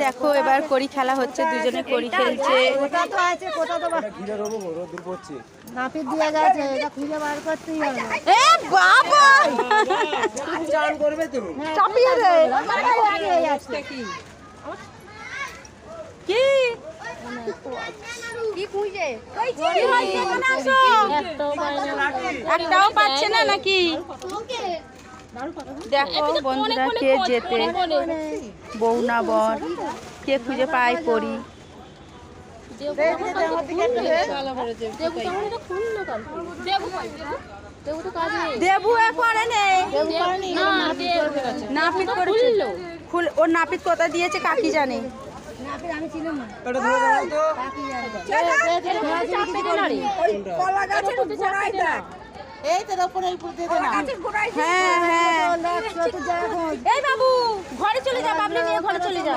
দেখো এবার কড়ি খেলা হচ্ছে, দুজনে কড়ি খেলছে। নাপিত দিয়ে গেছে, এটা খুঁজে বার করতেই হবে। এ বাবা চান করবে তো চাপিয়ে দে। কি কি খুঁজে? কি হয়েছে? এখানে আসো। একটাও পাচ্ছে না নাকি? দেখো বন্ধুরা, কে যেতে, বউ না বর, কে খুঁজে পায় করি। দেবু পরে নেই, নাপিত করেছে। ওর নাপিত কোথা দিয়েছে কাকি জানে। আমি ছিলাম না। এই তো ওপরে হ্যাঁ হ্যাঁ। এই বাবু ঘরে চলে যা, বাবলি নিয়ে ঘরে চলে যা।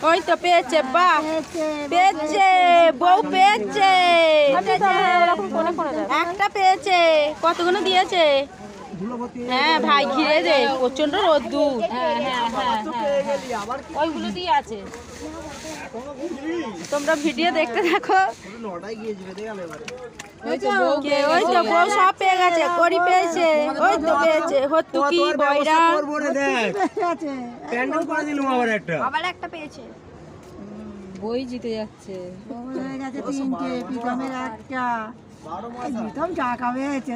ওই তো পেয়েছে, বাহ পেয়েছে, বউ পেয়েছে, একটা পেয়েছে। কতগুলো দিয়েছে? হ্যাঁ ভাই ঘিরে দে, প্রচন্ড রোদ্দুর। ওইগুলো দিয়ে আছে। তোমরা ভিডিও দেখতে থাকো। ওই তো বউ সব পেয়ে গেছে, করি পেয়েছে, ওই তো পেয়েছে হতুকি বয়রা। আবার একটা পেয়েছে। বই জিতে যাচ্ছে। হয়ে গেছে তিনটে, প্রীতমের একটা। প্রীতম টাকা পেয়েছে।